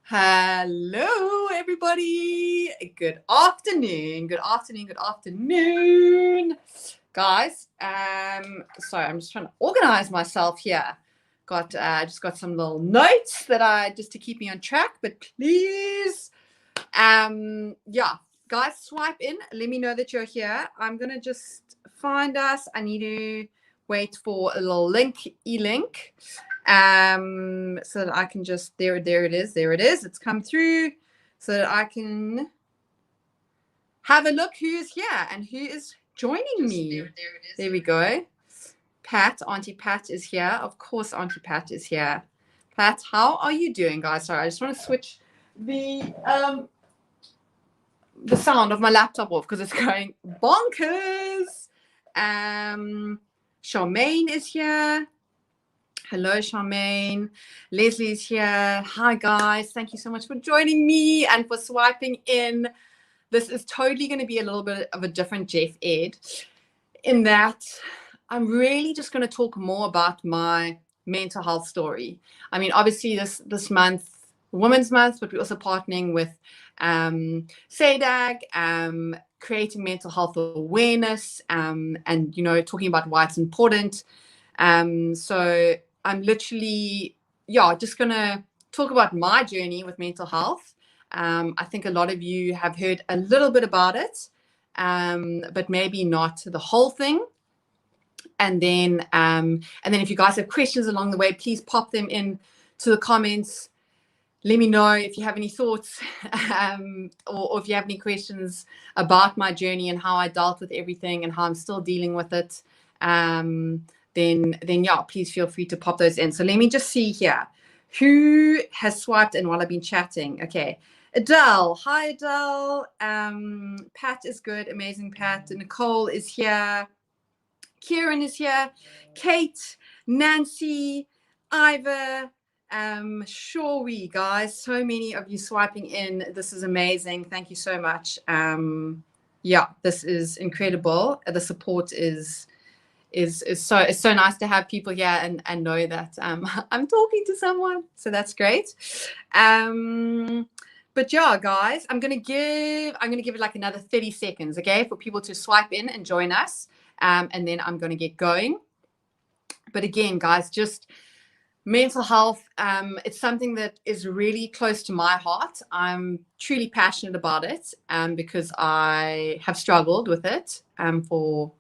Hello, everybody. Good afternoon. Good afternoon. Good afternoon, guys. Sorry, I'm just trying to organize myself here. Just got some little notes that I just to keep me on track. But please, yeah, guys, swipe in. Let me know that you're here. I'm gonna just find us. I need to wait for a little link so that I can just there it is, it's come through, so that I can have a look who's here and who is joining me. There we go. Auntie Pat is here. Of course, Auntie Pat is here. Pat, how are you doing, guys? Sorry, I just want to switch the sound of my laptop off because it's going bonkers. Charmaine is here. Hello, Charmaine. Leslie's here. Hi, guys. Thank you so much for joining me and for swiping in. This is totally going to be a little bit of a different Jeff Ed in that I'm really just going to talk more about my mental health story. I mean, obviously this month, Women's Month, but we're also partnering with SADAG, creating mental health awareness, and, you know, talking about why it's important. So I'm literally, just going to talk about my journey with mental health. I think a lot of you have heard a little bit about it, but maybe not the whole thing. And then if you guys have questions along the way, please pop them in to the comments. Let me know if you have any thoughts or if you have any questions about my journey and how I dealt with everything and how I'm still dealing with it. Then please feel free to pop those in. So let me just see here. Who has swiped in while I've been chatting? Okay. Adele. Hi, Adele. Pat is good. Amazing, Pat. Nicole is here. Kieran is here. Kate, Nancy, Ivor, Shawee, guys. So many of you swiping in. This is amazing. Thank you so much. This is incredible. The support is so nice to have people here and know that I'm talking to someone. So that's great. But yeah, guys, I'm gonna give it like another 30 seconds, okay, for people to swipe in and join us. And then I'm gonna get going. But again, guys, just mental health, it's something that is really close to my heart. I'm truly passionate about it because I have struggled with it for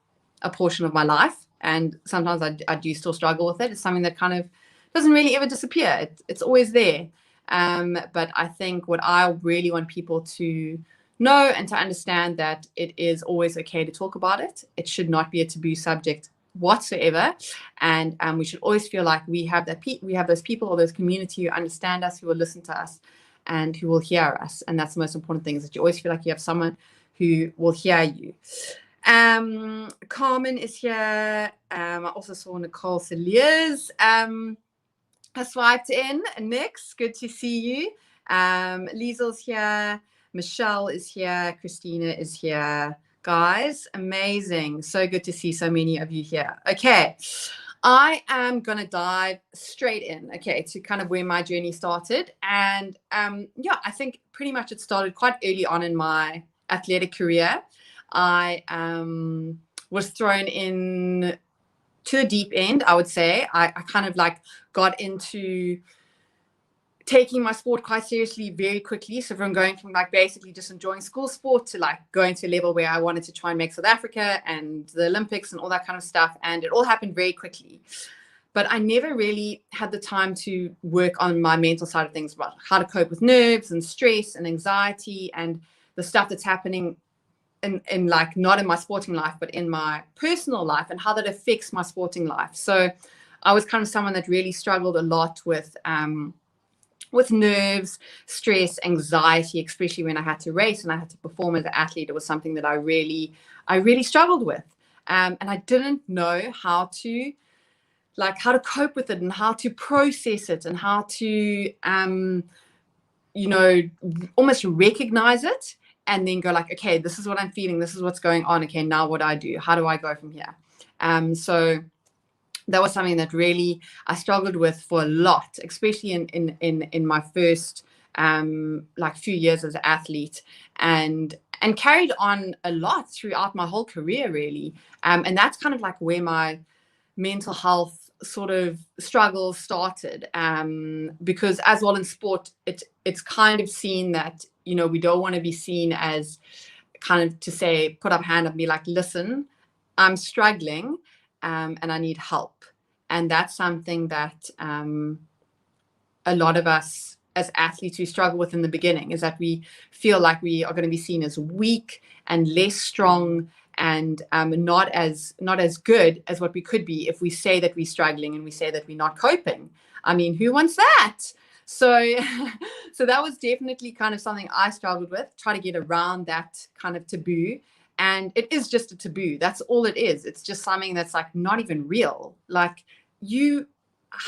a portion of my life, and sometimes I do still struggle with it. It's something that kind of doesn't really ever disappear. It's always there. But I think what I really want people to know and to understand that it is always okay to talk about it. It should not be a taboo subject whatsoever, and we should always feel like we have those people or those community who understand us, who will listen to us, and who will hear us. And that's the most important thing, is that you always feel like you have someone who will hear you. Carmen is here. I also saw Nicole Celiers has swiped in. Nix, good to see you. Liesel's here. Michelle is here. Christina is here. Guys, amazing. So good to see so many of you here. Okay, I am going to dive straight in, okay, to kind of where my journey started. And I think pretty much it started quite early on in my athletic career. I was thrown in to the deep end, I would say. I kind of like got into taking my sport quite seriously very quickly. So from going from like basically just enjoying school sport to like going to a level where I wanted to try and make South Africa and the Olympics and all that kind of stuff. And it all happened very quickly. But I never really had the time to work on my mental side of things, about how to cope with nerves and stress and anxiety and the stuff that's happening in like, not in my sporting life, but in my personal life, and how that affects my sporting life. So I was kind of someone that really struggled a lot with nerves, stress, anxiety, especially when I had to race and I had to perform as an athlete. It was something that I really struggled with. And I didn't know how to cope with it and how to process it and how to, almost recognize it and then go like, okay, this is what I'm feeling. This is what's going on. Okay, now what do I do? How do I go from here? So that was something that really I struggled with for a lot, especially in my first like a few years as an athlete, and carried on a lot throughout my whole career, really. And that's kind of like where my mental health sort of struggles started, because as well in sport, it's kind of seen that, you know, we don't want to be seen as kind of to say, put up hand and be like, listen, I'm struggling, and I need help. And that's something that a lot of us as athletes we struggle with in the beginning, is that we feel like we are going to be seen as weak and less strong, and not as good as what we could be if we say that we're struggling and we say that we're not coping. I mean, who wants that? So so that was definitely kind of something I struggled with, try to get around that kind of taboo. And it is just a taboo. That's all it is. It's just something that's like not even real. Like, you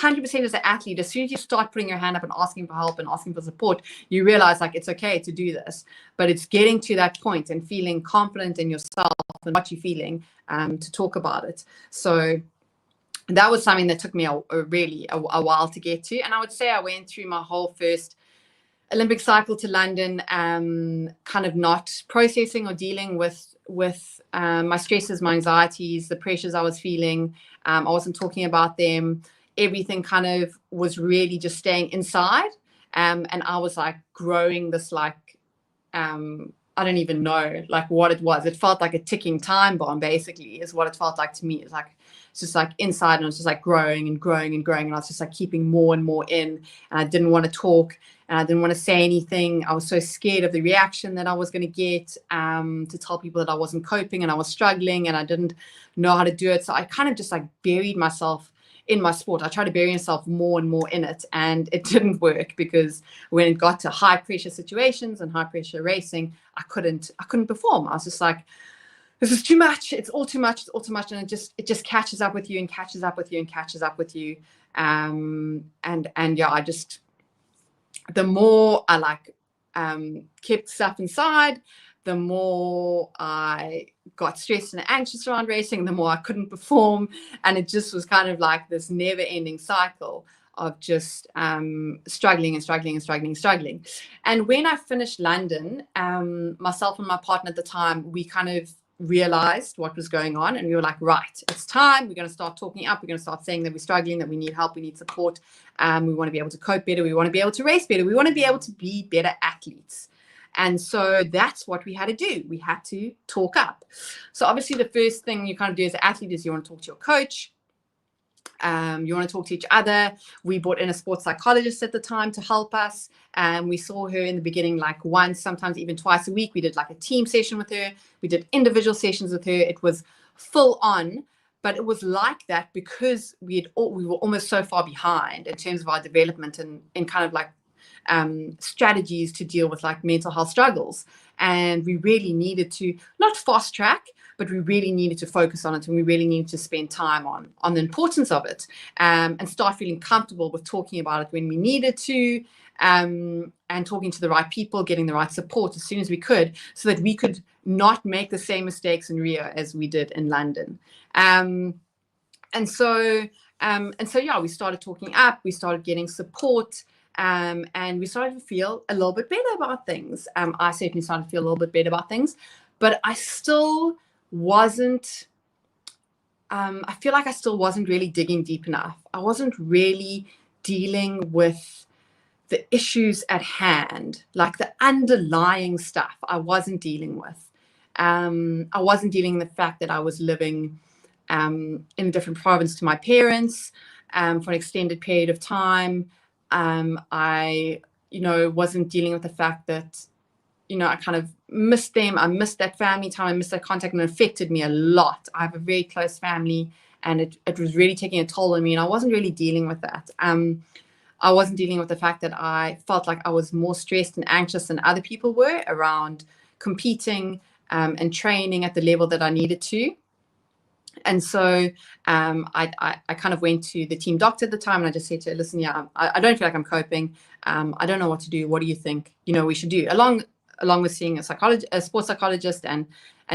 100% as an athlete, as soon as you start putting your hand up and asking for help and asking for support, you realize like it's okay to do this. But it's getting to that point and feeling confident in yourself and what you're feeling, to talk about it. So that was something that took me a while to get to. And I would say I went through my whole first Olympic cycle to London, kind of not processing or dealing with my stresses, my anxieties, the pressures I was feeling. I wasn't talking about them. Everything kind of was really just staying inside. And I was like growing this, like, I don't even know like what it was. It felt like a ticking time bomb, basically, is what it felt like to me. It's like, it's just like inside, and it was just like growing and growing and growing. And I was just like keeping more and more in, and I didn't want to talk, and I didn't want to say anything. I was so scared of the reaction that I was going to get, to tell people that I wasn't coping and I was struggling and I didn't know how to do it. So I kind of just like buried myself in my sport. I tried to bury myself more and more in it, and it didn't work, because when it got to high pressure situations and high pressure racing, I couldn't perform. I was just like, this is too much. It's all too much. It's all too much. And it just catches up with you and catches up with you and catches up with you. And yeah, the more I like, kept stuff inside, the more I got stressed and anxious around racing, the more I couldn't perform. And it just was kind of like this never ending cycle of just struggling and struggling and struggling and struggling. And when I finished London, myself and my partner at the time, we kind of realized what was going on, and we were like, right, it's time. We're going to start talking up. We're going to start saying that we're struggling, that we need help, we need support. We want to be able to cope better. We want to be able to race better. We want to be able to be better athletes. And so that's what we had to do. We had to talk up. So obviously the first thing you kind of do as an athlete is you want to talk to your coach. You want to talk to each other. We brought in a sports psychologist at the time to help us. We saw her in the beginning like once, sometimes even twice a week. We did like a team session with her. We did individual sessions with her. It was full on, but it was like that because we were almost so far behind in terms of our development and kind of like strategies to deal with like mental health struggles. And we really needed to not fast track, but we really needed to focus on it, and we really needed to spend time on the importance of it, and start feeling comfortable with talking about it when we needed to, and talking to the right people, getting the right support as soon as we could, so that we could not make the same mistakes in Rio as we did in London. And so yeah, we started talking up, we started getting support, and we started to feel a little bit better about things. I certainly started to feel a little bit better about things, but I still wasn't, I feel like I still wasn't really digging deep enough. I wasn't really dealing with the issues at hand, like the underlying stuff I wasn't dealing with. I wasn't dealing with the fact that I was living in a different province to my parents for an extended period of time. I, wasn't dealing with the fact that, I kind of missed them. I missed that family time. I missed that contact, and it affected me a lot. I have a very close family, and it was really taking a toll on me, and I wasn't really dealing with that. I wasn't dealing with the fact that I felt like I was more stressed and anxious than other people were around competing and training at the level that I needed to. And so I kind of went to the team doctor at the time, and I just said to her, listen, yeah, I don't feel like I'm coping. I don't know what to do. What do you think, we should do? Along with seeing a sports psychologist and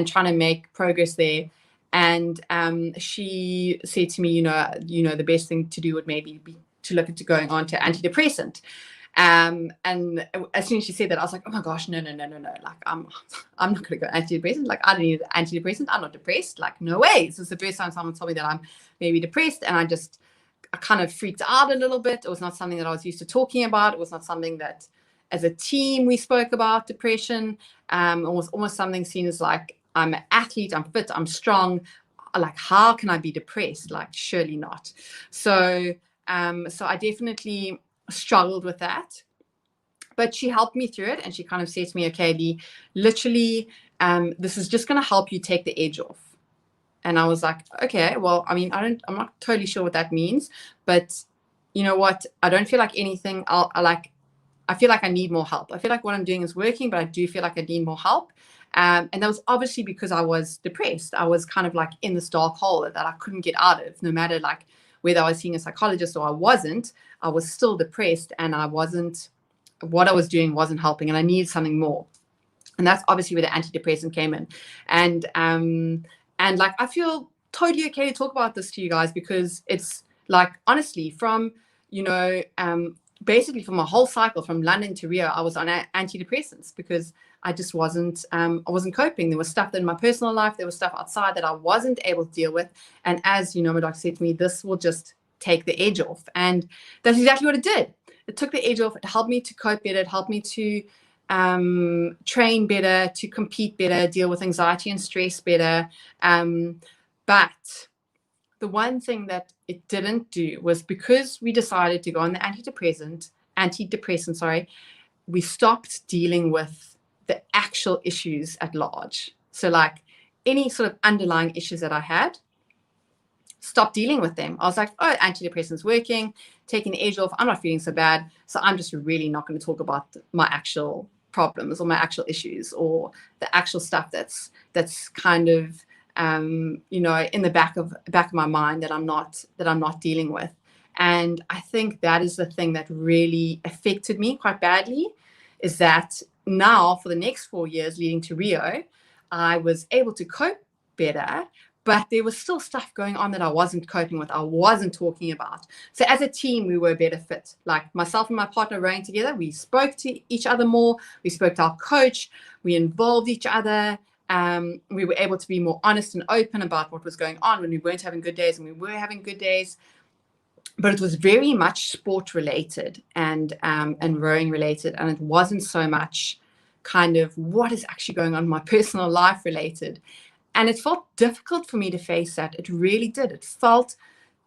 trying to make progress there. And she said to me, the best thing to do would maybe be to look into going on to antidepressant. And as soon as she said that, I was like, oh my gosh, no. Like, I'm not going to go antidepressant. Like, I don't need an antidepressant. I'm not depressed. Like, no way. This is the first time someone told me that I'm maybe depressed. And I kind of freaked out a little bit. It was not something that I was used to talking about. It was not something that as a team we spoke about depression. It was almost something seen as like, I'm an athlete, I'm fit, I'm strong. Like, how can I be depressed? Like, surely not. So I definitely struggled with that. But she helped me through it, and she kind of said to me, okay, Lee, literally, this is just going to help you take the edge off. And I was like, okay, well, I mean, I'm not totally sure what that means, but you know what? I don't feel like anything. I feel like I need more help. I feel like what I'm doing is working, but I do feel like I need more help. And that was obviously because I was depressed. I was kind of like in this dark hole that I couldn't get out of, no matter like whether I was seeing a psychologist or I wasn't. I was still depressed, and what I was doing wasn't helping, and I needed something more. And that's obviously where the antidepressant came in. And like, I feel totally okay to talk about this to you guys, because it's like, honestly, from, basically from my whole cycle from London to Rio, I was on antidepressants because I just wasn't coping. There was stuff in my personal life, there was stuff outside that I wasn't able to deal with. And as you know, my doctor said to me, this will just take the edge off. And that's exactly what it did. It took the edge off. It helped me to cope better. It helped me to train better, to compete better, deal with anxiety and stress better. But the one thing that it didn't do was, because we decided to go on the antidepressant, we stopped dealing with the actual issues at large. So like any sort of underlying issues that I had, stop dealing with them. I was like, oh, antidepressant's working, taking the edge off. I'm not feeling so bad. So I'm just really not going to talk about my actual problems or my actual issues or the actual stuff that's kind of, in the back of my mind that I'm not dealing with. And I think that is the thing that really affected me quite badly, is that now for the next 4 years leading to Rio, I was able to cope better, but there was still stuff going on that I wasn't coping with, I wasn't talking about. So as a team, we were a better fit. Like myself and my partner rowing together, we spoke to each other more, we spoke to our coach, we involved each other. We were able to be more honest and open about what was going on when we weren't having good days and we were having good days. But it was very much sport related and rowing related. And it wasn't so much kind of what is actually going on in my personal life related. And it felt difficult for me to face that. It really did. It felt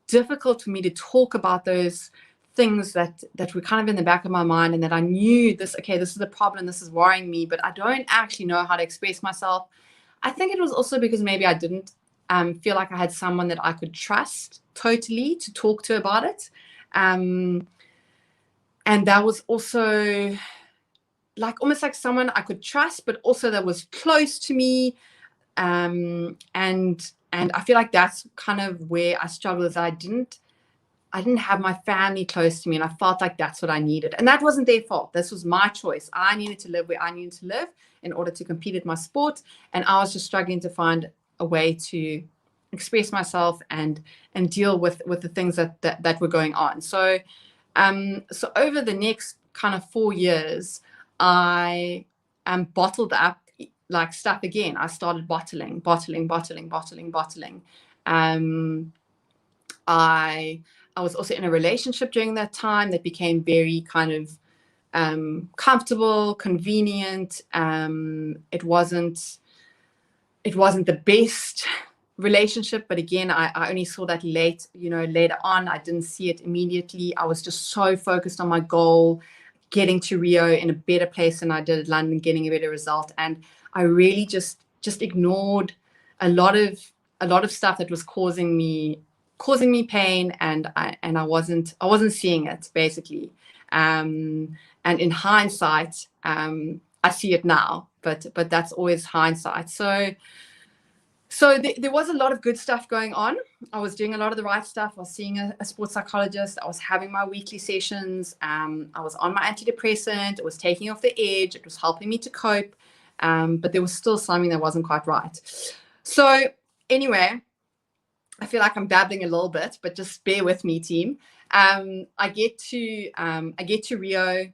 difficult for me to talk about those things that were kind of in the back of my mind, and that I knew this is a problem, this is worrying me, but I don't actually know how to express myself. I think it was also because maybe I didn't feel like I had someone that I could trust totally to talk to about it. And that was also like almost like someone I could trust, but also that was close to me. And I feel like that's kind of where I struggled, is I didn't have my family close to me, and I felt like that's what I needed. And that wasn't their fault. This was my choice. I needed to live where I needed to live in order to compete at my sport. And I was just struggling to find a way to express myself and deal with the things that were going on. So over the next kind of 4 years, I bottled up like stuff again. I started bottling. I was also in a relationship during that time that became very kind of comfortable, convenient. It wasn't the best relationship, but again, I only saw that later on. I didn't see it immediately. I was just so focused on my goal, getting to Rio in a better place than I did at London, getting a better result. And I really just ignored a lot of stuff that was causing me pain, and I wasn't seeing it, basically. And in hindsight, I see it now, but that's always hindsight. So there was a lot of good stuff going on. I was doing a lot of the right stuff. I was seeing a sports psychologist. I was having my weekly sessions. I was on my antidepressant. It was taking off the edge. It was helping me to cope. But there was still something that wasn't quite right. So anyway, I feel like I'm babbling a little bit, but just bear with me, team. I get to Rio.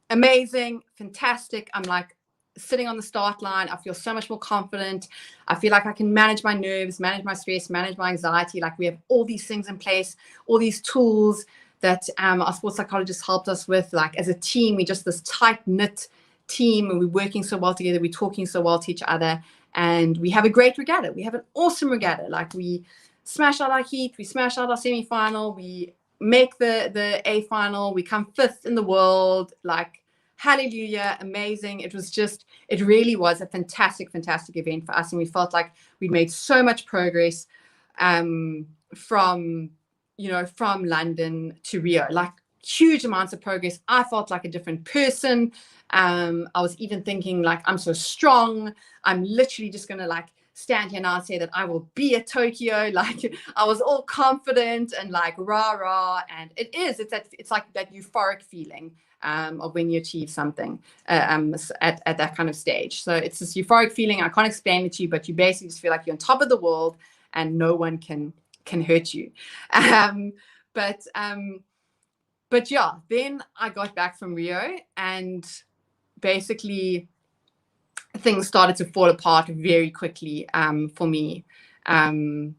Amazing, fantastic. I'm like sitting on the start line. I feel so much more confident. I feel like I can manage my nerves, manage my stress, manage my anxiety. Like we have all these things in place, all these tools that our sports psychologist helped us with. Like as a team, we're just this tight knit team, and we're working so well together. We're talking so well to each other, and we have a great regatta. We have an awesome regatta. Like we smash out our heat, we smash out our semi-final, we make the A final, we come 5th in the world. Like hallelujah, amazing. It really was a fantastic event for us, and we felt like we'd made so much progress from London to Rio, like huge amounts of progress. I felt like a different person. I was even thinking like, I'm so strong, I'm literally just gonna like stand here now and say that I will be at Tokyo. Like I was all confident and like rah, and it's like that euphoric feeling of when you achieve something at that kind of stage. So it's this euphoric feeling. I can't explain it to you, but you basically just feel like you're on top of the world and no one can hurt you. But yeah, then I got back from Rio, and basically things started to fall apart very quickly for me. There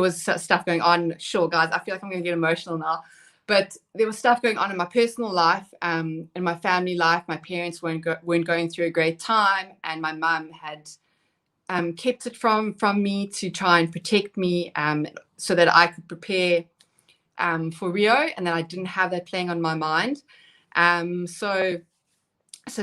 was stuff going on. Sure, guys, I feel like I'm going to get emotional now. But there was stuff going on in my personal life, in my family life. My parents weren't going through a great time, and my mum had kept it from me to try and protect me, so that I could prepare for Rio, and that I didn't have that playing on my mind. So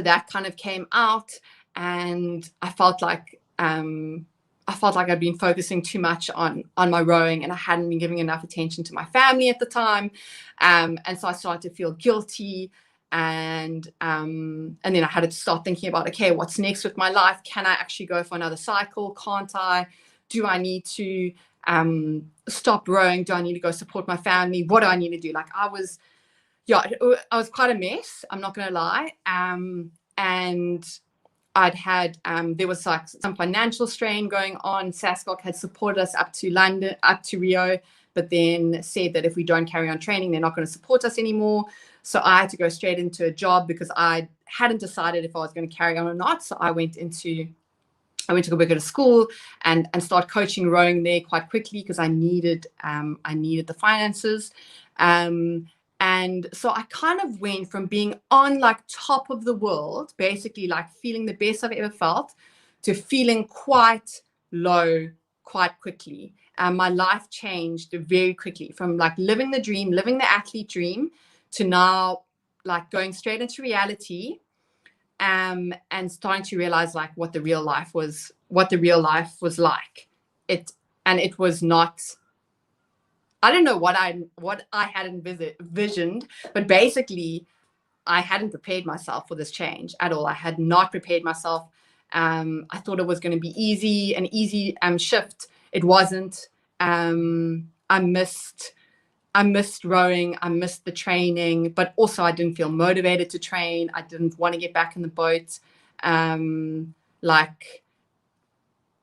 that kind of came out, and I felt like I'd been focusing too much on my rowing, and I hadn't been giving enough attention to my family at the time. And so I started to feel guilty, and then I had to start thinking about, okay, what's next with my life? Can I actually go for another cycle? Can't I? Do I need to stop rowing? Do I need to go support my family? What do I need to do? Like I was quite a mess, I'm not gonna lie. And there was like some financial strain going on. SASCOC had supported us up to Rio, but then said that if we don't carry on training, they're not going to support us anymore. So I had to go straight into a job because I hadn't decided if I was going to carry on or not. So I went to go work at a school and start coaching rowing there quite quickly because I needed the finances. And so I kind of went from being on like top of the world, basically like feeling the best I've ever felt, to feeling quite low quite quickly. My life changed very quickly from like living the dream, living the athlete dream, to now like going straight into reality, and starting to realize like what the real life was like. It was not, I don't know what I had envisioned, but basically I hadn't prepared myself for this change at all. I had not prepared myself. I thought it was going to be an easy shift. It wasn't. I missed rowing. I missed the training, but also I didn't feel motivated to train. I didn't want to get back in the boat. Like,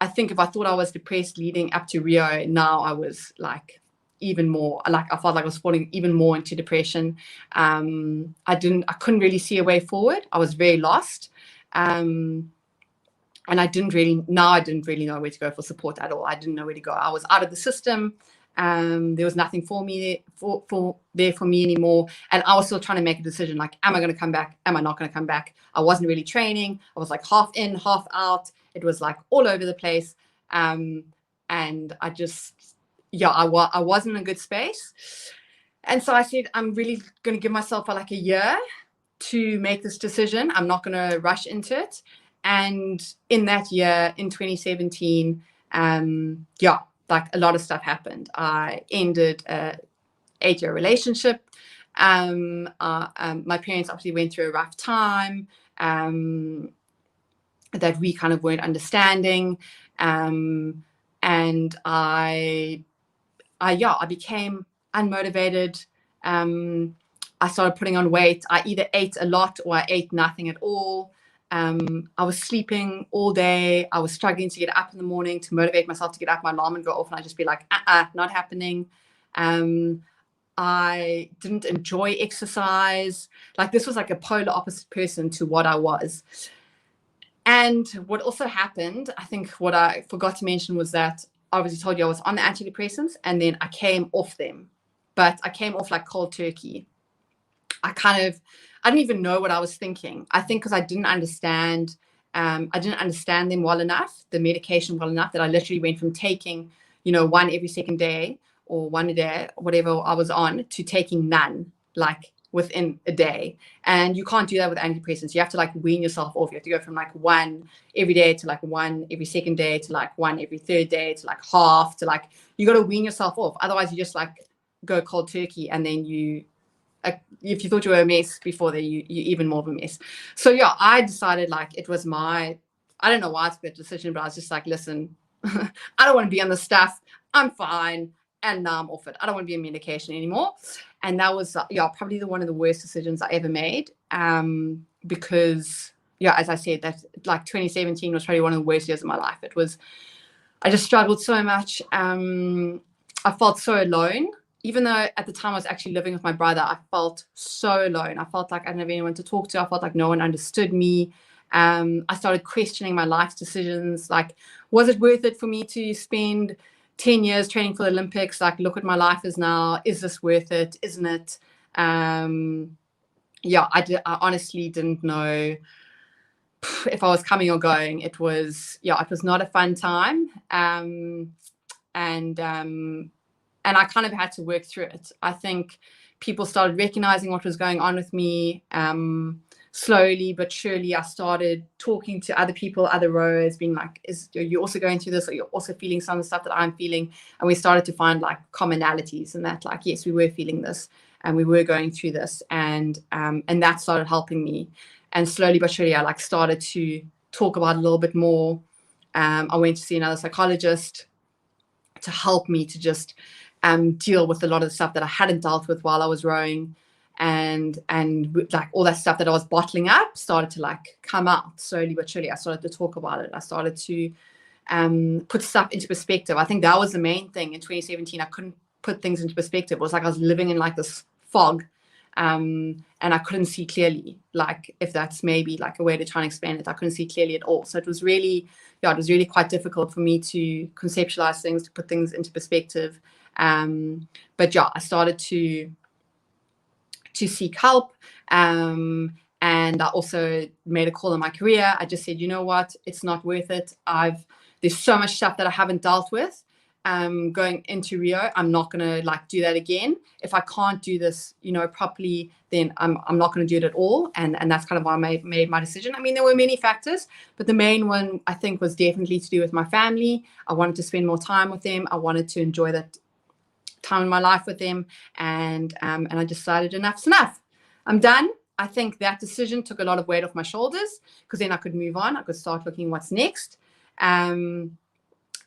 I think if I thought I was depressed leading up to Rio, now I was like even more, like I felt like I was falling even more into depression. I couldn't really see a way forward. I was very lost. And I didn't really know where to go for support at all. I didn't know where to go. I was out of the system. There was nothing for me there for me anymore. And I was still trying to make a decision, like, am I going to come back? Am I not going to come back? I wasn't really training. I was like half in, half out. It was like all over the place. And I just, I wasn't in a good space. And so I said, I'm really going to give myself like a year to make this decision. I'm not going to rush into it. And in that year, in 2017, like a lot of stuff happened. I ended a 8-year relationship. My parents obviously went through a rough time that we kind of weren't understanding. And I became unmotivated. I started putting on weight. I either ate a lot or I ate nothing at all. I was sleeping all day. I was struggling to get up in the morning to motivate myself to get up. My alarm would go off and I'd just be like, not happening. I didn't enjoy exercise. Like, this was like a polar opposite person to what I was. And what also happened, I think what I forgot to mention was that I obviously told you I was on the antidepressants, and then I came off them, but I came off like cold turkey. I didn't even know what I was thinking. I think because I didn't understand them well enough, the medication well enough, that I literally went from taking, one every second day or one a day, whatever I was on, to taking none, like within a day. And you can't do that with antidepressants. You have to like wean yourself off. You have to go from like one every day to like one every second day to like one every third day to like half, to like, you got to wean yourself off. Otherwise you just like go cold turkey, and then if you thought you were a mess before that, you're even more of a mess. So yeah, I decided, like, it was I don't know why I took that decision, but I was just like, listen, I don't want to be on the stuff. I'm fine. And now I'm off it. I don't want to be on medication anymore. And that was, probably one of the worst decisions I ever made. Because, as I said, that like 2017 was probably one of the worst years of my life. I just struggled so much. I felt so alone. Even though at the time I was actually living with my brother, I felt so alone. I felt like I didn't have anyone to talk to. I felt like no one understood me. I started questioning my life decisions. Like, was it worth it for me to spend 10 years training for the Olympics? Like, look what my life is now. Is this worth it? Isn't it? I honestly didn't know if I was coming or going. It was not a fun time. And I kind of had to work through it. I think people started recognizing what was going on with me. Slowly but surely, I started talking to other people, other rowers, being like, are you also going through this? Or you're also feeling some of the stuff that I'm feeling? And we started to find like commonalities, and that, like, yes, we were feeling this and we were going through this. And that started helping me. And slowly but surely, I like started to talk about it a little bit more. I went to see another psychologist to help me to just deal with a lot of the stuff that I hadn't dealt with while I was rowing, and like all that stuff that I was bottling up started to like come out slowly but surely. I started to talk about it. I started to put stuff into perspective. I think that was the main thing in 2017. I couldn't put things into perspective. It was like I was living in like this fog, and I couldn't see clearly. Like, if that's maybe like a way to try and explain it, I couldn't see clearly at all. So it was really quite difficult for me to conceptualize things, to put things into perspective. But I started to seek help. And I also made a call in my career. I just said, you know what, it's not worth it. There's so much stuff that I haven't dealt with. Going into Rio, I'm not gonna like do that again. If I can't do this, properly, then I'm not gonna do it at all. And that's kind of why I made my decision. I mean, there were many factors, but the main one I think was definitely to do with my family. I wanted to spend more time with them. I wanted to enjoy that time in my life with them. And I decided enough's enough. I'm done. I think that decision took a lot of weight off my shoulders, because then I could move on. I could start looking what's next. And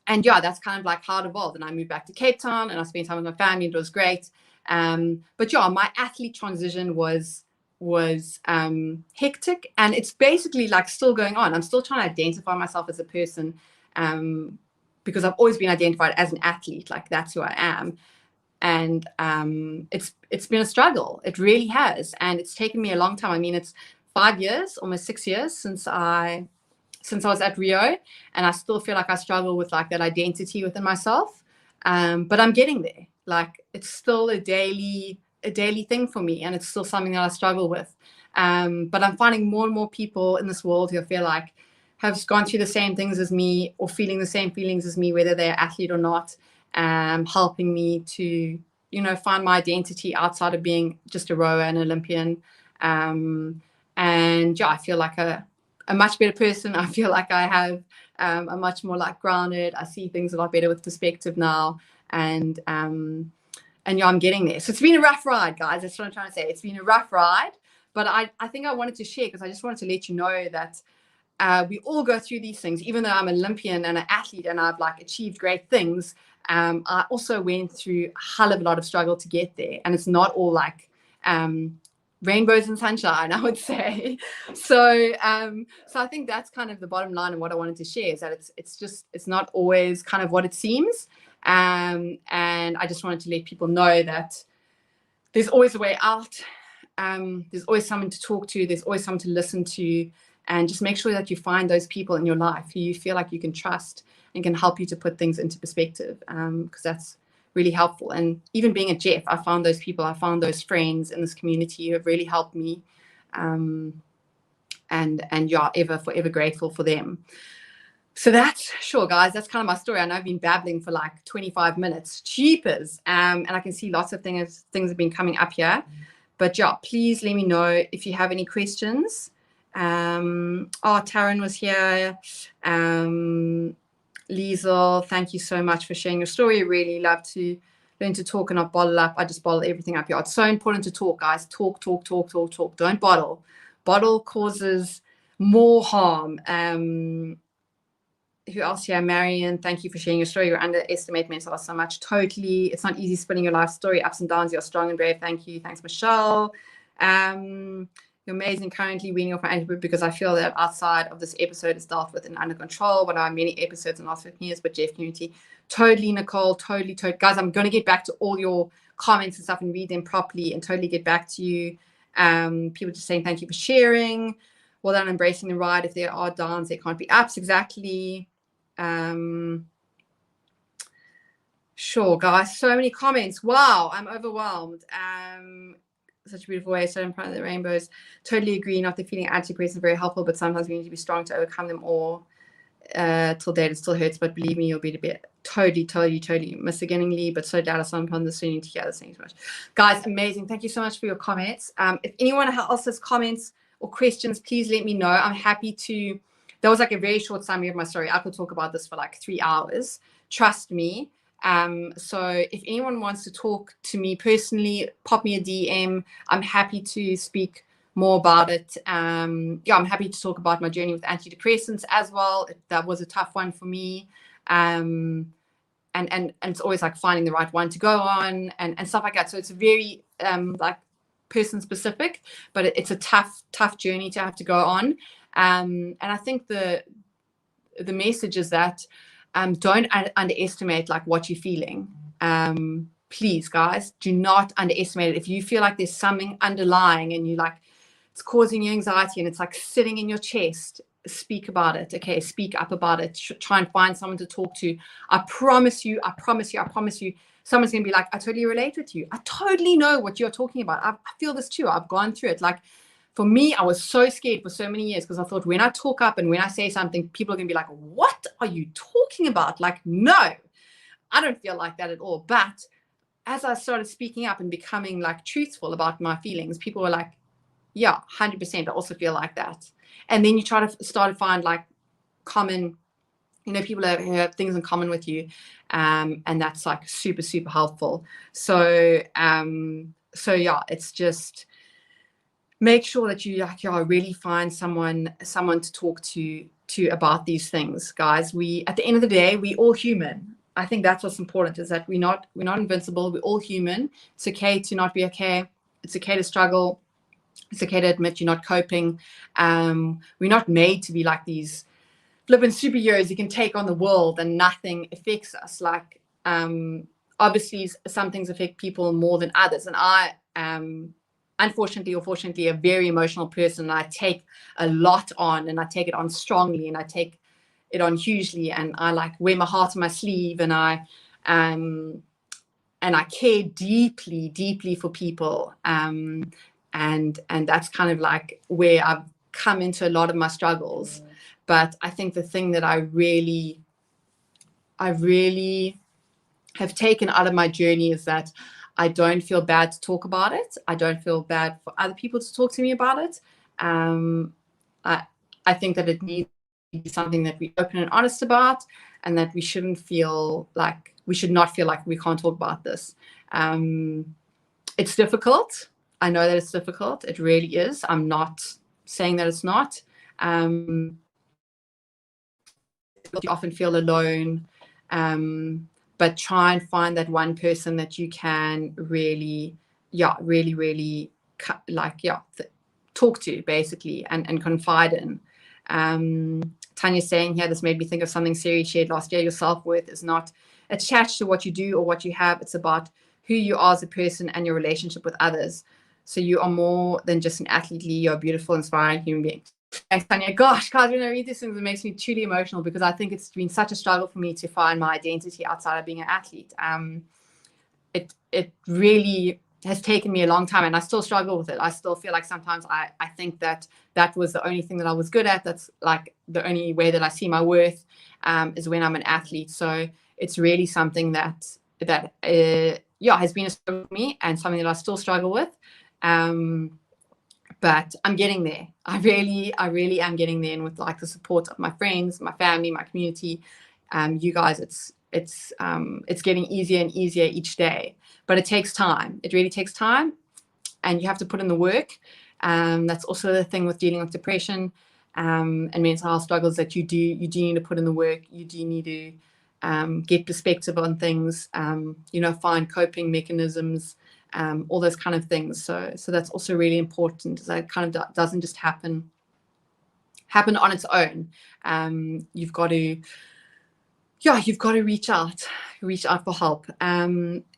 that's kind of like how it evolved. And I moved back to Cape Town and I spent time with my family, and it was great. But my athlete transition was hectic, and it's basically like still going on. I'm still trying to identify myself as a person, because I've always been identified as an athlete. Like, that's who I am. And it's been a struggle. It really has. And it's taken me a long time. I mean, it's 5 years, almost 6 years since I was at Rio, and I still feel like I struggle with like that identity within myself. But I'm getting there. Like, it's still a daily thing for me, and it's still something that I struggle with. But I'm finding more and more people in this world who feel like have gone through the same things as me, or feeling the same feelings as me, whether they're athlete or not, helping me to, find my identity outside of being just a rower and Olympian. And I feel like a much better person. I feel like I have a much more like grounded. I see things a lot better with perspective now. And I'm getting there. So it's been a rough ride, guys. That's what I'm trying to say. It's been a rough ride, but I think I wanted to share, because I just wanted to let you know that we all go through these things. Even though I'm an Olympian and an athlete and I've like achieved great things, I also went through a hell of a lot of struggle to get there. And it's not all like rainbows and sunshine, I would say. So I think that's kind of the bottom line of what I wanted to share, is that it's not always kind of what it seems. And I just wanted to let people know that there's always a way out. There's always someone to talk to. There's always someone to listen to. And just make sure that you find those people in your life who you feel like you can trust and can help you to put things into perspective, because that's really helpful. And even being a Jeff, I found those people, I found those friends in this community who have really helped me. And yeah, forever grateful for them. So that's sure, guys, that's kind of my story. I know I've been babbling for like 25 minutes. Cheapers. And I can see lots of things have been coming up here. But yeah, please let me know if you have any questions. Taryn was here. Liesel, thank you so much for sharing your story. Really love to learn to talk and not bottle up. I just bottle everything up here. It's so important to talk, guys. Talk. Don't bottle. Bottle causes more harm. Who else here? Marion, thank you for sharing your story. You underestimate mental health so much. Totally. It's not easy spinning your life story, ups and downs. You're strong and brave. Thank you. Thanks, Michelle. You're amazing. Currently weaning off my antidote because I feel that outside of this episode is dealt with and under control. But I have many episodes in the last 15 years, but Jeff community. Totally, Nicole. Totally. Guys, I'm going to get back to all your comments and stuff and read them properly and totally get back to you. People just saying thank you for sharing. Well done, embracing the ride. If there are downs, there can't be ups. Exactly. Sure, guys, so many comments. Wow, I'm overwhelmed. Such a beautiful way. So in front of the rainbows. Totally agree. Not the feeling antidepressants are very helpful, but sometimes we need to be strong to overcome them all. Till date, it still hurts, but believe me, you'll be a bit totally misbeginningly, but so glad sometimes the soon to hear this thing so much. Guys, amazing. Thank you so much for your comments. If anyone else has comments or questions, please let me know. I'm happy to. That was like a very short summary of my story. I could talk about this for like 3 hours. Trust me. So if anyone wants to talk to me personally, pop me a DM. I'm happy to speak more about it. I'm happy to talk about my journey with antidepressants as well. That was a tough one for me. And it's always like finding the right one to go on and stuff like that. So it's very like person specific, but it's a tough journey to have to go on. And I think the message is that don't underestimate like what you're feeling. Please, guys, do not underestimate it. If you feel like there's something underlying and you like it's causing you anxiety and it's like sitting in your chest, speak about it. Okay, speak up about it. Try and find someone to talk to. I promise you, someone's gonna be like, I totally relate with you. I totally know what you're talking about. I feel this too. I've gone through it. Like for me, I was so scared for so many years because I thought when I talk up and when I say something, people are going to be like, what are you talking about? Like, no, I don't feel like that at all. But as I started speaking up and becoming like truthful about my feelings, people were like, yeah, 100%. I also feel like that. And then you try to start to find like common, people who have things in common with you. And that's like super, super helpful. So yeah, it's just, make sure that you really find someone to talk to about these things, guys. At the end of the day, we all human. I think that's what's important, is that we're not invincible. We're all human. It's okay to not be okay. It's okay to struggle. It's okay to admit you're not coping. We're not made to be like these flippant superheroes. You can take on the world and nothing affects us. Like obviously some things affect people more than others, and I unfortunately or fortunately a very emotional person. I take a lot on, and I take it on strongly, and I take it on hugely, and I like wear my heart on my sleeve, and I care deeply for people, and that's kind of like where I've come into a lot of my struggles. But I think the thing that I really have taken out of my journey is that I don't feel bad to talk about it. I don't feel bad for other people to talk to me about it. I think that it needs to be something that we're open and honest about, and that we should not feel like we can't talk about this. It's difficult. I know that it's difficult. It really is. I'm not saying that it's not. You often feel alone. But try and find that one person that you can really talk to, basically, and confide in. Tanya's saying here, this made me think of something Siri shared last year. Your self-worth is not attached to what you do or what you have. It's about who you are as a person and your relationship with others. So you are more than just an athlete, Lee. You're a beautiful, inspiring human being. Thanks, Tanya. Gosh, guys, when I read these things, it makes me truly emotional because I think it's been such a struggle for me to find my identity outside of being an athlete. It really has taken me a long time, and I still struggle with it. I still feel like sometimes I think that was the only thing that I was good at. That's like the only way that I see my worth is when I'm an athlete. So it's really something that has been a struggle for me and something that I still struggle with. But I'm getting there. I really am getting there, and with like the support of my friends, my family, my community, you guys, it's getting easier and easier each day. But it takes time. It really takes time, and you have to put in the work. That's also the thing with dealing with depression and mental health struggles, that you do need to put in the work. You do need to get perspective on things. Find coping mechanisms. All those kind of things. So that's also really important. That kind of doesn't just happen on its own. You've got to reach out for help.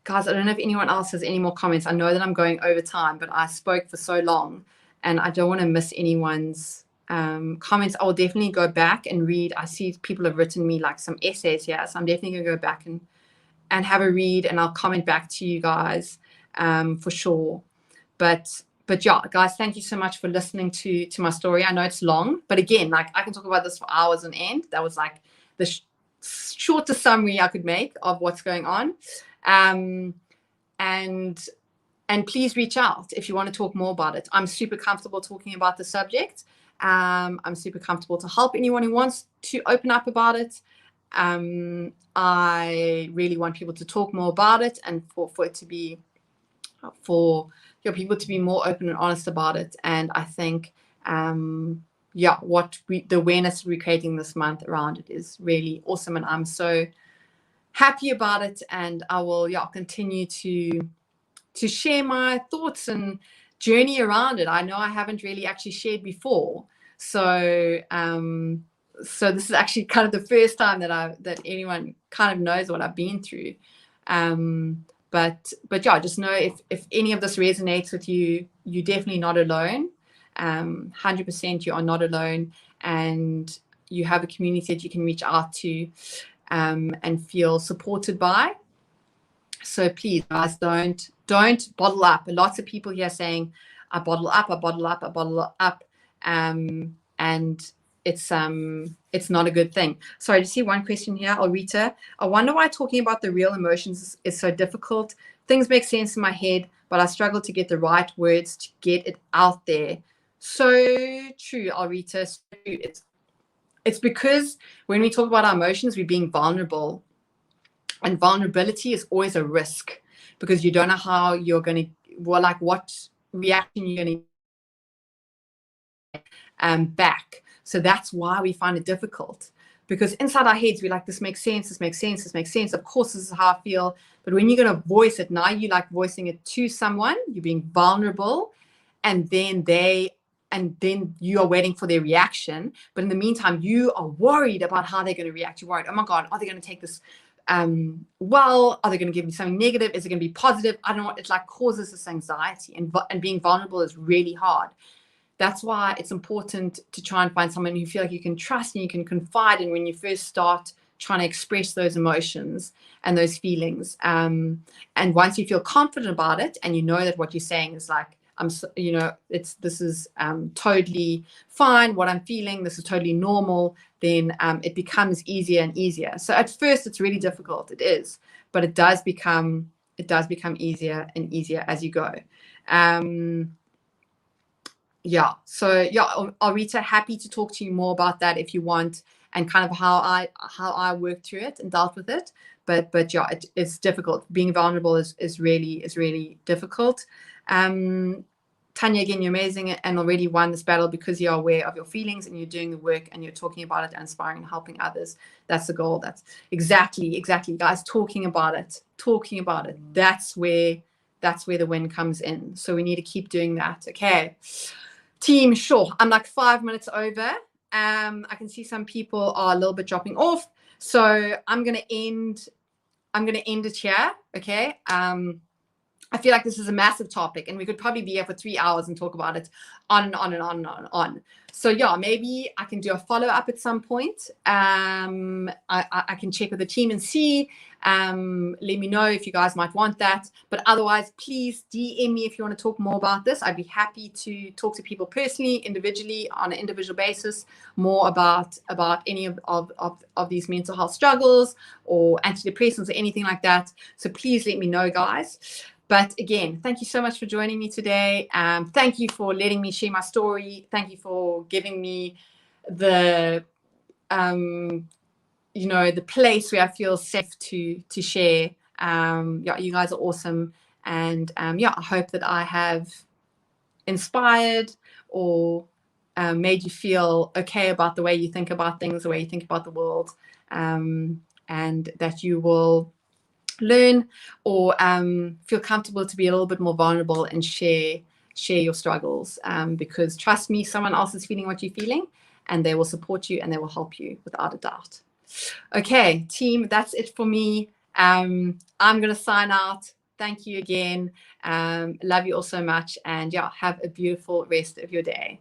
Guys, I don't know if anyone else has any more comments. I know that I'm going over time, but I spoke for so long and I don't want to miss anyone's comments. I will definitely go back and read. I see people have written me like some essays here, so I'm definitely going to go back and have a read, and I'll comment back to you guys for sure. But yeah, guys, thank you so much for listening to my story. I know it's long, but again, like I can talk about this for hours on end. That was like the shortest summary I could make of what's going on. And please reach out if you want to talk more about it. I'm super comfortable talking about the subject. I'm super comfortable to help anyone who wants to open up about it. I really want people to talk more about it, and for it to be people to be more open and honest about it. And I think the awareness we're creating this month around it is really awesome, and I'm so happy about it. And I will continue to share my thoughts and journey around it. I know I haven't really actually shared before, so this is actually kind of the first time that anyone kind of knows what I've been through. But yeah, just know if any of this resonates with you, you're definitely not alone. 100% you are not alone, and you have a community that you can reach out to and feel supported by. So please, guys, don't bottle up. Lots of people here saying, I bottle up. And it's not a good thing. Sorry, to see one question here, Alrita. I wonder why talking about the real emotions is so difficult. Things make sense in my head, but I struggle to get the right words to get it out there. So true, Alrita. So true. It's because when we talk about our emotions, we're being vulnerable. And vulnerability is always a risk, because you don't know how you're going to, what reaction you're going to back. So that's why we find it difficult, because inside our heads, we're like, this makes sense. Of course, this is how I feel. But when you're going to voice it, now you like voicing it to someone, you're being vulnerable, and then you are waiting for their reaction. But in the meantime, you are worried about how they're going to react. You're worried, oh my God, are they going to take this well? Are they going to give me something negative? Is it going to be positive? I don't know. It like causes this anxiety, and being vulnerable is really hard. That's why it's important to try and find someone you feel like you can trust and you can confide in when you first start trying to express those emotions and those feelings. And once you feel confident about it, and you know that what you're saying is like, this is totally fine, what I'm feeling, this is totally normal, then it becomes easier and easier. So at first it's really difficult, it is, but it does become easier and easier as you go. Alrita, happy to talk to you more about that if you want, and kind of how I worked through it and dealt with it. But yeah, it's difficult. Being vulnerable is really difficult. Tanya, again, you're amazing and already won this battle because you're aware of your feelings and you're doing the work and you're talking about it, and inspiring and helping others. That's the goal. That's exactly, guys, talking about it. That's where the win comes in. So we need to keep doing that. Okay. Team, sure. I'm like 5 minutes over. I can see some people are a little bit dropping off. So I'm going to end I'm going to end it here. Okay. I feel like this is a massive topic and we could probably be here for 3 hours and talk about it on and on and on and on and on. So yeah, maybe I can do a follow-up at some point. I can check with the team and see. Let me know if you guys might want that. But otherwise, please DM me if you want to talk more about this. I'd be happy to talk to people personally, individually, on an individual basis, more about any of these mental health struggles or antidepressants or anything like that. So please let me know, guys. But again, thank you so much for joining me today. Thank you for letting me share my story. Thank you for giving me the, the place where I feel safe to share. Yeah, you guys are awesome. And yeah, I hope that I have inspired or made you feel okay about the way you think about things, the way you think about the world, and that you will learn or feel comfortable to be a little bit more vulnerable and share your struggles, because trust me, someone else is feeling what you're feeling and they will support you and they will help you without a doubt. Okay, team, that's it for me. I'm going to sign out. Thank you again. Love you all so much. And yeah, have a beautiful rest of your day.